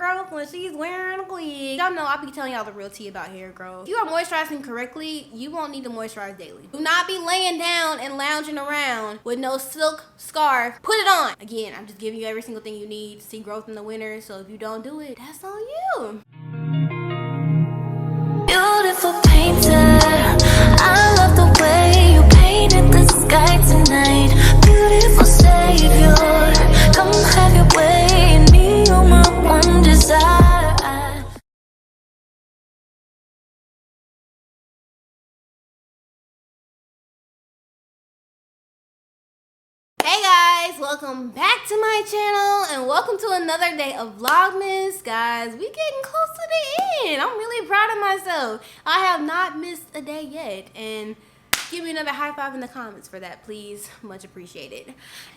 growth when she's wearing a wig. Y'all know I be telling y'all the real tea about hair growth. If you are moisturizing correctly, you won't need to moisturize daily. Do not be laying down and lounging around with no silk scarf. Put it on. Again, I'm just giving you every single thing you need to see growth in the winter. So if you don't do it, that's on you. Beautiful painter, I love the way you painted the sky tonight. Beautiful savior, come have your way in me, you're my one desire. Hey guys, welcome back to my channel and welcome to another day of Vlogmas. Guys, we getting close to the end. I'm really proud of myself. I have not missed a day yet, and give me another high five in the comments for that, please. Much appreciated.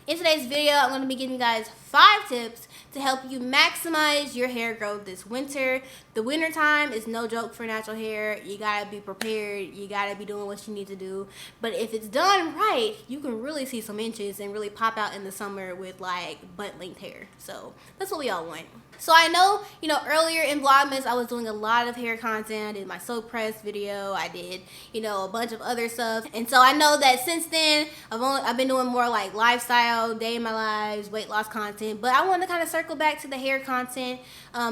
In today's video, I'm going to be giving you guys 5 tips to help you maximize your hair growth this winter. The winter time is no joke for natural hair. You got to be prepared. You got to be doing what you need to do. But if it's done right, you can really see some inches and really pop out in the summer with like butt length hair. So that's what we all want. So I know, earlier in Vlogmas, I was doing a lot of hair content. I did my soap press video. I did, a bunch of other stuff. And so I know that since then, I've been doing more like lifestyle, day in my lives, weight loss content. But I want to kind of circle back to the hair content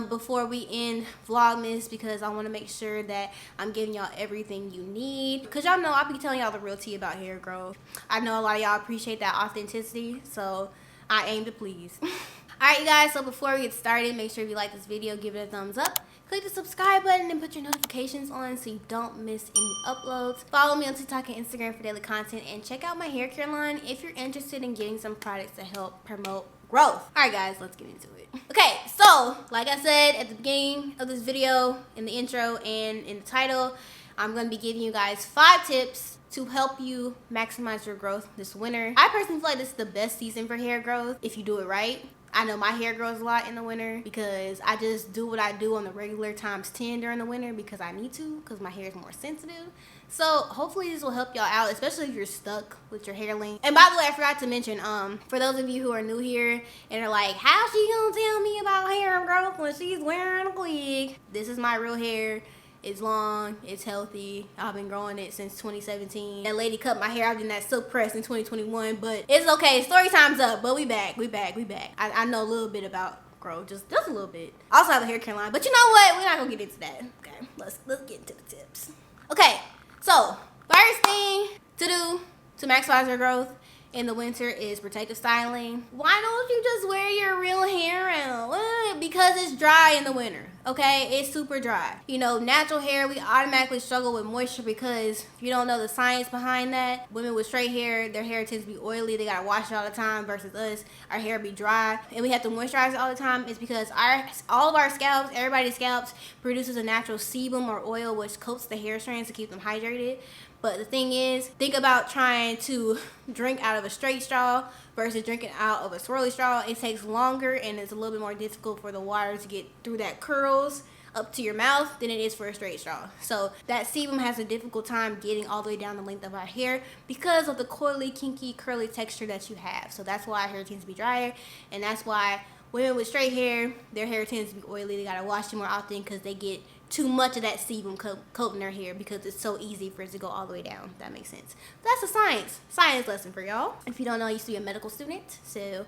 before we end Vlogmas, because I want to make sure that I'm giving y'all everything you need. Because y'all know I'll be telling y'all the real tea about hair growth. I know a lot of y'all appreciate that authenticity, so I aim to please. Alright you guys, so before we get started, make sure if you like this video, give it a thumbs up. Click the subscribe button and put your notifications on so you don't miss any uploads. Follow me on TikTok and Instagram for daily content, and check out my hair care line if you're interested in getting some products to help promote growth. Alright guys, let's get into it. Okay, so like I said at the beginning of this video, in the intro and in the title, I'm going to be giving you guys 5 tips to help you maximize your growth this winter. I personally feel like this is the best season for hair growth if you do it right. I know my hair grows a lot in the winter because I just do what I do on the regular times 10 during the winter because I need to, because my hair is more sensitive. So hopefully this will help y'all out, especially if you're stuck with your hair length. And by the way, I forgot to mention, for those of you who are new here and are like, how's she gonna tell me about hair growth when she's wearing a wig? This is my real hair. It's long, it's healthy. I've been growing it since 2017. That lady cut my hair out in that silk press in 2021, but it's okay. Story time's up, but we back. I know a little bit about growth, just a little bit. I also have a hair care line, but you know what? We're not gonna get into that. Okay, let's get into the tips. Okay, so first thing to do to maximize your growth in the winter is protective styling. Why don't you just wear your real hair out? Well, because it's dry in the winter, okay? It's super dry. Natural hair, we automatically struggle with moisture because if you don't know the science behind that, women with straight hair, their hair tends to be oily. They gotta wash it all the time versus us, our hair be dry and we have to moisturize it all the time. It's because all of our scalps, everybody's scalps produces a natural sebum or oil which coats the hair strands to keep them hydrated. But the thing is, think about trying to drink out of a straight straw versus drinking out of a swirly straw. It takes longer and it's a little bit more difficult for the water to get through that curls up to your mouth than it is for a straight straw. So that sebum has a difficult time getting all the way down the length of our hair because of the coily, kinky, curly texture that you have. So that's why our hair tends to be drier, and that's why women with straight hair, their hair tends to be oily. They gotta wash it more often because they get too much of that sebum coating their hair because it's so easy for it to go all the way down. If that makes sense. That's a science lesson for y'all. If you don't know, I used to be a medical student, so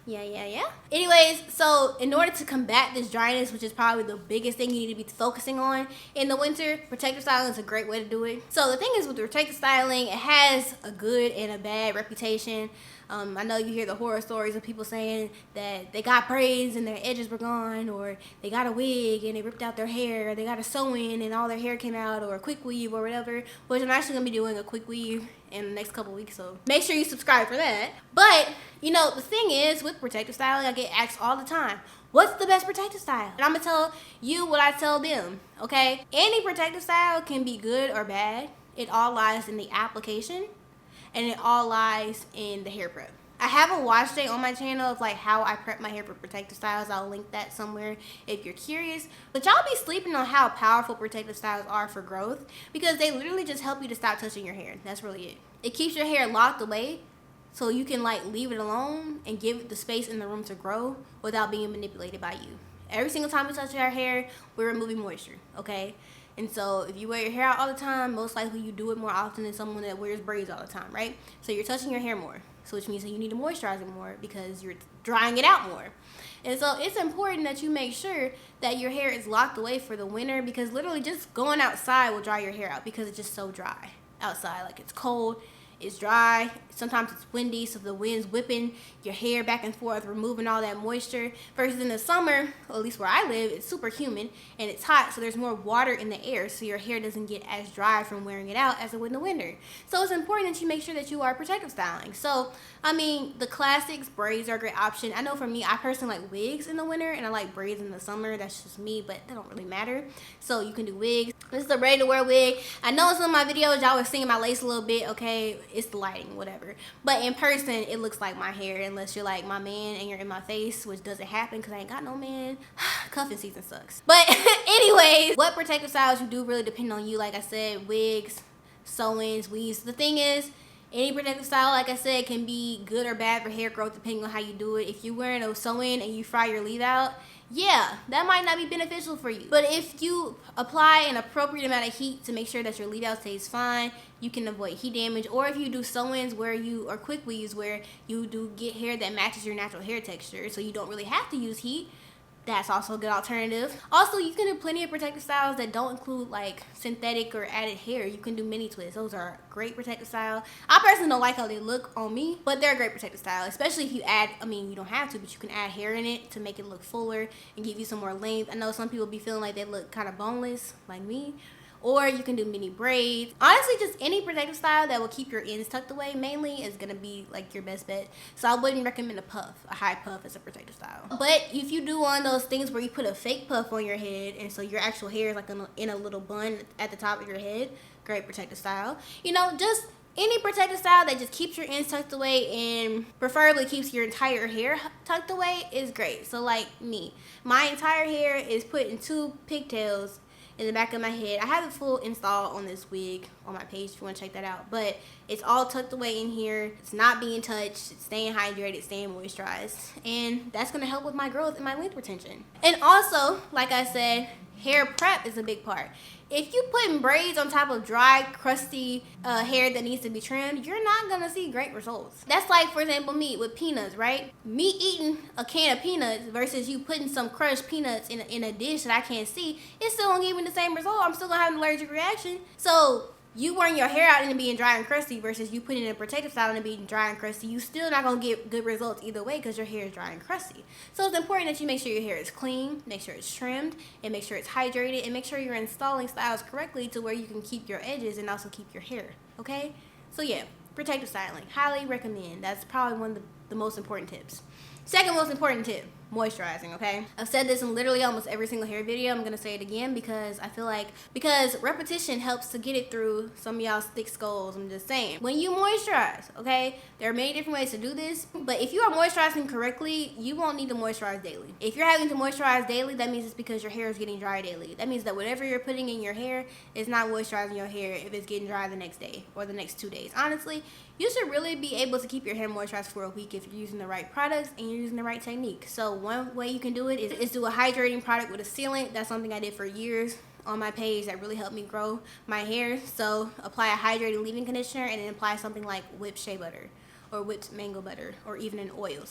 yeah. Anyways, so in order to combat this dryness, which is probably the biggest thing you need to be focusing on in the winter, protective styling is a great way to do it. So the thing is with protective styling, it has a good and a bad reputation. I know you hear the horror stories of people saying that they got braids and their edges were gone, or they got a wig and they ripped out their hair, or they got a sew-in and all their hair came out, or a quick weave or whatever, which I'm actually going to be doing a quick weave in the next couple weeks, so make sure you subscribe for that. But, the thing is, with protective styling, I get asked all the time, what's the best protective style? And I'm going to tell you what I tell them, okay? Any protective style can be good or bad. It all lies in the application, and it all lies in the hair prep. I have a wash day on my channel of like how I prep my hair for protective styles. I'll link that somewhere if you're curious. But y'all be sleeping on how powerful protective styles are for growth, because they literally just help you to stop touching your hair. That's really it. It keeps your hair locked away so you can like leave it alone and give it the space in the room to grow without being manipulated by you. Every single time we touch our hair, we're removing moisture, okay? And so if you wear your hair out all the time, most likely you do it more often than someone that wears braids all the time, right? So you're touching your hair more, so which means that you need to moisturize it more because you're drying it out more. And so it's important that you make sure that your hair is locked away for the winter, because literally just going outside will dry your hair out because it's just so dry outside. Like, it's cold, it's dry, sometimes it's windy, so the wind's whipping your hair back and forth, removing all that moisture. Versus in the summer, or at least where I live, it's super humid and it's hot, so there's more water in the air, so your hair doesn't get as dry from wearing it out as it would in the winter. So it's important that you make sure that you are protective styling. So I mean, the classics, braids are a great option. I know for me, I personally like wigs in the winter and I like braids in the summer. That's just me, but that don't really matter. So you can do wigs. This is a ready to wear wig. I know in some of my videos y'all were seeing my lace a little bit, okay? It's the lighting, whatever. But in person, it looks like my hair, unless you're like my man and you're in my face, which doesn't happen because I ain't got no man. Cuffing season sucks. But anyways, what protective styles you do really depend on you. Like I said, wigs, sew-ins, weaves. The thing is, any protective style, like I said, can be good or bad for hair growth depending on how you do it. If you're wearing a sew-in and you fry your leave out, yeah, that might not be beneficial for you. But if you apply an appropriate amount of heat to make sure that your leave out stays fine, you can avoid heat damage. Or if you do sew-ins or quick weaves where you do get hair that matches your natural hair texture, so you don't really have to use heat, that's also a good alternative. Also, you can do plenty of protective styles that don't include like synthetic or added hair. You can do mini twists. Those are a great protective style. I personally don't like how they look on me, but they're a great protective style, especially if you add, I mean, you don't have to, but you can add hair in it to make it look fuller and give you some more length. I know some people be feeling like they look kind of boneless, like me. Or you can do mini braids. Honestly, just any protective style that will keep your ends tucked away mainly is gonna be like your best bet. So I wouldn't recommend a high puff as a protective style. But if you do one of those things where you put a fake puff on your head and so your actual hair is like in a little bun at the top of your head, great protective style. You know, just any protective style that just keeps your ends tucked away and preferably keeps your entire hair tucked away is great. So like me, my entire hair is put in 2 pigtails in the back of my head. I have a full install on this wig on my page if you want to check that out, but it's all tucked away in here. It's not being touched. It's staying hydrated, staying moisturized, and that's going to help with my growth and my length retention. And also, like I said, hair prep is a big part. If you put braids on top of dry, crusty hair that needs to be trimmed, you're not gonna see great results. That's like, for example, me with peanuts, right? Me eating a can of peanuts versus you putting some crushed peanuts in a dish that I can't see, it's still gonna give me the same result. I'm still gonna have an allergic reaction. So you wearing your hair out and it being dry and crusty versus you putting in a protective style and it being dry and crusty, you still not gonna get good results either way because your hair is dry and crusty. So it's important that you make sure your hair is clean, make sure it's trimmed, and make sure it's hydrated, and make sure you're installing styles correctly to where you can keep your edges and also keep your hair, okay? So yeah, protective styling, highly recommend. That's probably one of the most important tips. Second most important tip, moisturizing, okay? I've said this in literally almost every single hair video. I'm gonna say it again because I feel like, because repetition helps to get it through some of y'all's thick skulls. I'm just saying. When you moisturize, okay, there are many different ways to do this, but if you are moisturizing correctly, you won't need to moisturize daily. If you're having to moisturize daily, that means it's because your hair is getting dry daily. That means that whatever you're putting in your hair is not moisturizing your hair if it's getting dry the next day or the next 2 days. Honestly, you should really be able to keep your hair moisturized for a week if you're using the right products and you're using the right technique. So one way you can do it is do a hydrating product with a sealant. That's something I did for years on my page that really helped me grow my hair. So apply a hydrating leave-in conditioner and then apply something like whipped shea butter or whipped mango butter or even an oil.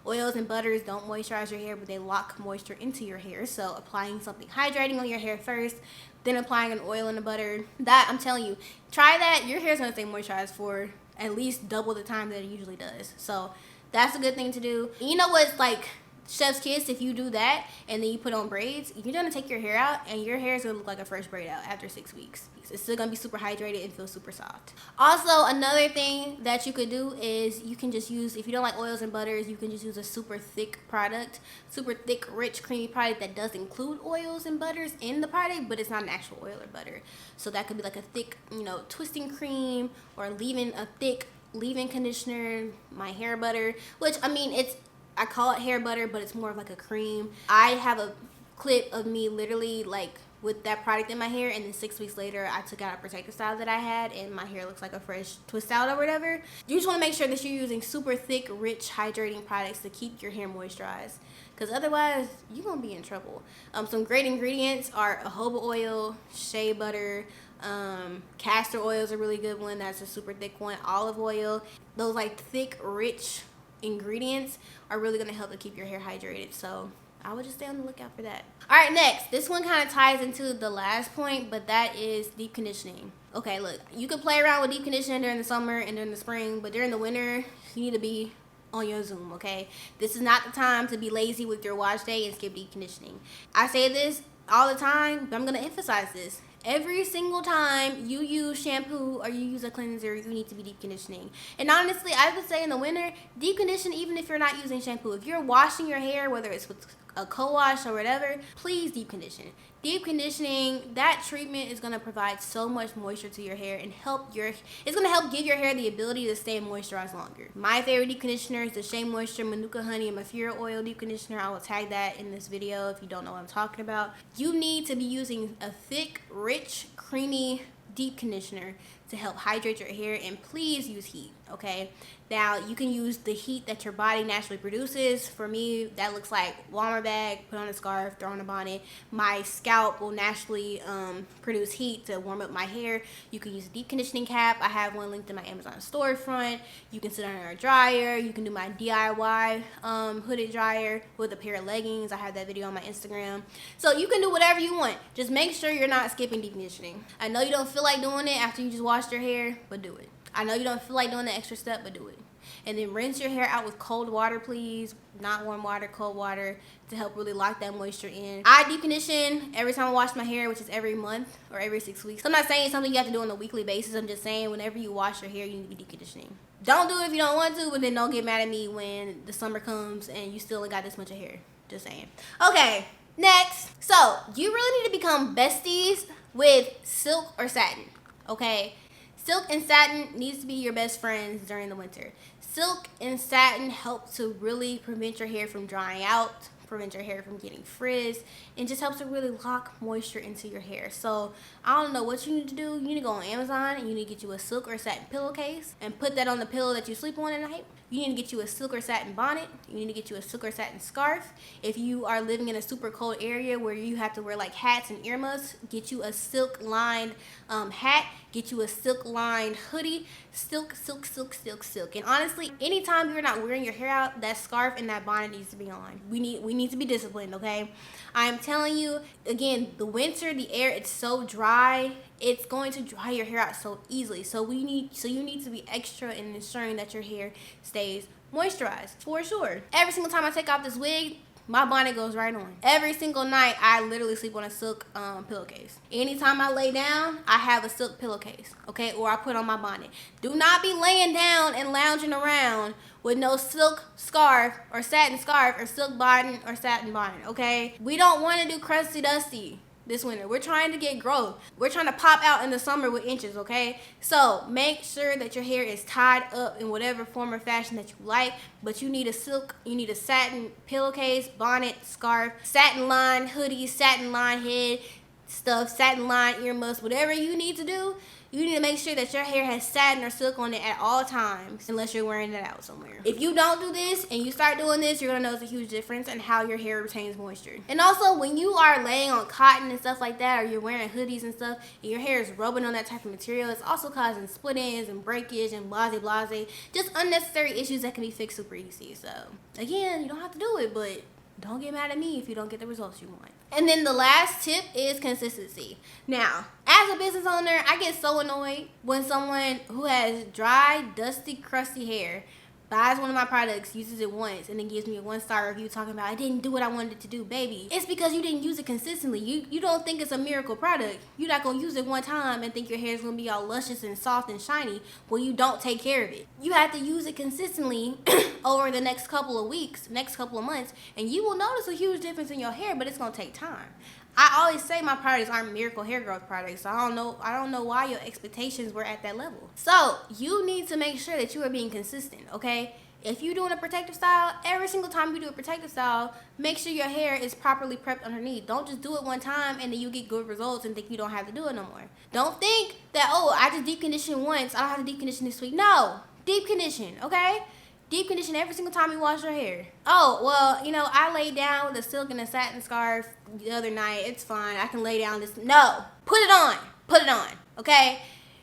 Oils and butters don't moisturize your hair, but they lock moisture into your hair. So applying something hydrating on your hair first, then applying an oil and a butter. That, I'm telling you, try that. Your hair is gonna stay moisturized for at least double the time that it usually does. So that's a good thing to do. And you know what's like chef's kiss? If you do that and then you put on braids, you're gonna take your hair out and your hair is gonna look like a fresh braid out after 6 weeks. It's still gonna be super hydrated and feel super soft. Also, another thing that you could do is you can just use, if you don't like oils and butters, you can just use a super thick product, super thick, rich, creamy product that does include oils and butters in the product, but it's not an actual oil or butter. So that could be like a thick, you know, twisting cream or a thick leave-in conditioner, my hair butter, which, I mean, I call it hair butter, but it's more of like a cream. I have a clip of me literally like with that product in my hair, and then 6 weeks later I took out a protective style that I had and my hair looks like a fresh twist out or whatever. You just want to make sure that you're using super thick, rich, hydrating products to keep your hair moisturized, because otherwise you're gonna be in trouble. Some great ingredients are jojoba oil, shea butter, castor oil is a really good one. That's a super thick one. Olive oil. Those like thick, rich ingredients are really gonna help to keep your hair hydrated. So I would just stay on the lookout for that. All right, next, this one kind of ties into the last point, but that is deep conditioning. Okay, look, you can play around with deep conditioning during the summer and during the spring, but during the winter, you need to be on your Zoom, okay? This is not the time to be lazy with your wash day and skip deep conditioning. I say this all the time, but I'm gonna emphasize this. Every single time you use shampoo or you use a cleanser, you need to be deep conditioning. And honestly, I would say in the winter, deep condition even if you're not using shampoo. If you're washing your hair, whether it's with a co-wash or whatever, please deep condition. Deep conditioning, that treatment is going to provide so much moisture to your hair and it's going to help give your hair the ability to stay moisturized longer. My favorite deep conditioner is the Shea Moisture Manuka Honey and Mafira Oil deep conditioner. I will tag that in this video if you don't know what I'm talking about. You need to be using a thick, rich, creamy deep conditioner to help hydrate your hair, and please use heat, okay? Now, you can use the heat that your body naturally produces. For me, that looks like warmer bag, put on a scarf, throw on a bonnet. My scalp will naturally produce heat to warm up my hair. You can use a deep conditioning cap. I have one linked in my Amazon storefront. You can sit under a dryer. You can do my DIY hooded dryer with a pair of leggings. I have that video on my Instagram. So you can do whatever you want. Just make sure you're not skipping deep conditioning. I know you don't feel like doing it after you just washed your hair, but do it. I know you don't feel like doing the extra step, but do it. And then rinse your hair out with cold water, please. Not warm water, cold water, to help really lock that moisture in. I deep condition every time I wash my hair, which is every month or every 6 weeks. So I'm not saying it's something you have to do on a weekly basis. I'm just saying whenever you wash your hair, you need to be deep conditioning. Don't do it if you don't want to, but then don't get mad at me when the summer comes and you still ain't got this much of hair. Just saying. Okay, next. So you really need to become besties with silk or satin, okay? Silk and satin needs to be your best friends during the winter. Silk and satin help to really prevent your hair from drying out, prevent your hair from getting frizz, and just helps to really lock moisture into your hair. So I don't know what you need to do. You need to go on Amazon and you need to get you a silk or satin pillowcase and put that on the pillow that you sleep on at night. You need to get you a silk or satin bonnet. You need to get you a silk or satin scarf. If you are living in a super cold area where you have to wear like hats and earmuffs, get you a silk lined hat. Get you a silk lined hoodie. Silk, silk, silk, silk, silk. And honestly, anytime you're not wearing your hair out, that scarf and that bonnet needs to be on. We need to be disciplined, okay? I'm telling you, again, the winter, the air, it's so dry. It's going to dry your hair out so easily. So you need to be extra in ensuring that your hair stays moisturized, for sure. Every single time I take off this wig, my bonnet goes right on. Every single night, I literally sleep on a silk pillowcase. Anytime I lay down, I have a silk pillowcase, okay? Or I put on my bonnet. Do not be laying down and lounging around with no silk scarf or satin scarf or silk bonnet or satin bonnet, okay? We don't want to do crusty dusty this winter. We're trying to get growth. We're trying to pop out in the summer with inches, okay? So make sure that your hair is tied up in whatever form or fashion that you like, but you need a silk, you need a satin pillowcase, bonnet, scarf, satin lined hoodie, satin lined head stuff, satin lined earmuffs, whatever you need to do. You need to make sure that your hair has satin or silk on it at all times, unless you're wearing it out somewhere. If you don't do this and you start doing this, you're gonna notice a huge difference in how your hair retains moisture. And also, when you are laying on cotton and stuff like that, or you're wearing hoodies and stuff, and your hair is rubbing on that type of material, it's also causing split ends and breakage and blase, just unnecessary issues that can be fixed super easy. So, again, you don't have to do it, but don't get mad at me if you don't get the results you want. And then the last tip is consistency. Now, as a business owner, I get so annoyed when someone who has dry, dusty, crusty hair buys one of my products, uses it once, and then gives me a 1-star review talking about I didn't do what I wanted it to do. Baby, it's because you didn't use it consistently. You don't think it's a miracle product. You're not going to use it one time and think your hair is going to be all luscious and soft and shiny when you don't take care of it. You have to use it consistently over the next couple of weeks, next couple of months, and you will notice a huge difference in your hair, but it's going to take time. I always say my products aren't miracle hair growth products, so I don't know why your expectations were at that level. So you need to make sure that you are being consistent, okay? If you're doing a protective style, every single time you do a protective style, make sure your hair is properly prepped underneath. Don't just do it one time and then you get good results and think you don't have to do it no more. Don't think that, oh, I just deep conditioned once, I don't have to deep condition this week. No, deep condition, okay? Deep condition every single time you wash your hair. Oh, well, you know, I laid down with a silk and a satin scarf the other night. It's fine. I can lay down this. No, put it on. Put it on, okay?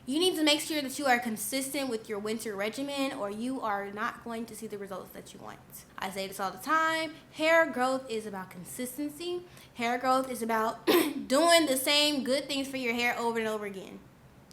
You need to make sure that you are consistent with your winter regimen or you are not going to see the results that you want. I say this all the time. Hair growth is about consistency. Hair growth is about doing the same good things for your hair over and over again.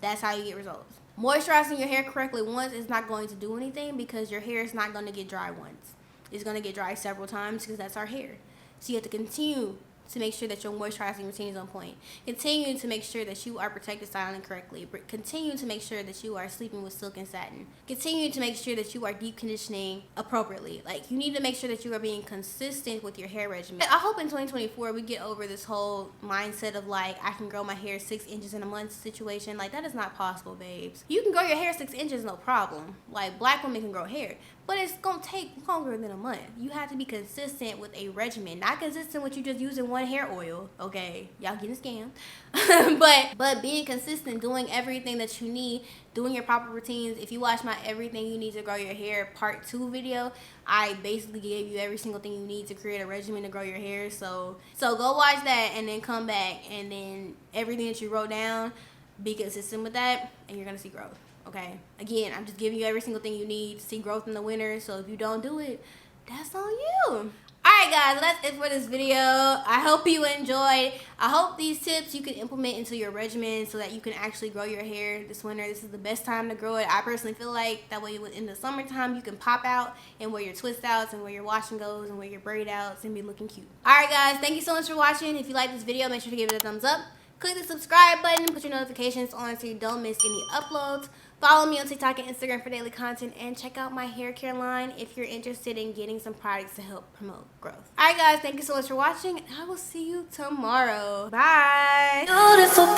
That's how you get results. Moisturizing your hair correctly once is not going to do anything because your hair is not going to get dry once. It's going to get dry several times because that's our hair. So you have to continue to make sure that your moisturizing routine is on point. Continue to make sure that you are protected styling correctly. Continue to make sure that you are sleeping with silk and satin. Continue to make sure that you are deep conditioning appropriately. Like, you need to make sure that you are being consistent with your hair regimen. I hope in 2024 we get over this whole mindset of like, I can grow my hair 6 inches in a month situation. Like, that is not possible, babes. You can grow your hair 6 inches, no problem. Like, black women can grow hair. But it's going to take longer than a month. You have to be consistent with a regimen. Not consistent with you just using one hair oil. Okay, y'all getting scammed. but being consistent, doing everything that you need, doing your proper routines. If you watch my Everything You Need to Grow Your Hair Part 2 video, I basically gave you every single thing you need to create a regimen to grow your hair. So go watch that and then come back. And then everything that you wrote down, be consistent with that and you're going to see growth. Okay, again, I'm just giving you every single thing you need to see growth in the winter. So if you don't do it, that's on you. Alright guys, that's it for this video. I hope you enjoyed. I hope these tips you can implement into your regimen so that you can actually grow your hair this winter. This is the best time to grow it. I personally feel like that way in the summertime you can pop out and wear your twist outs and wear your wash and goes and wear your braid outs and be looking cute. Alright guys, thank you so much for watching. If you like this video, make sure to give it a thumbs up. Click the subscribe button, put your notifications on so you don't miss any uploads. Follow me on TikTok and Instagram for daily content, and check out my hair care line if you're interested in getting some products to help promote growth. Alright guys, thank you so much for watching, and I will see you tomorrow. Bye! Beautiful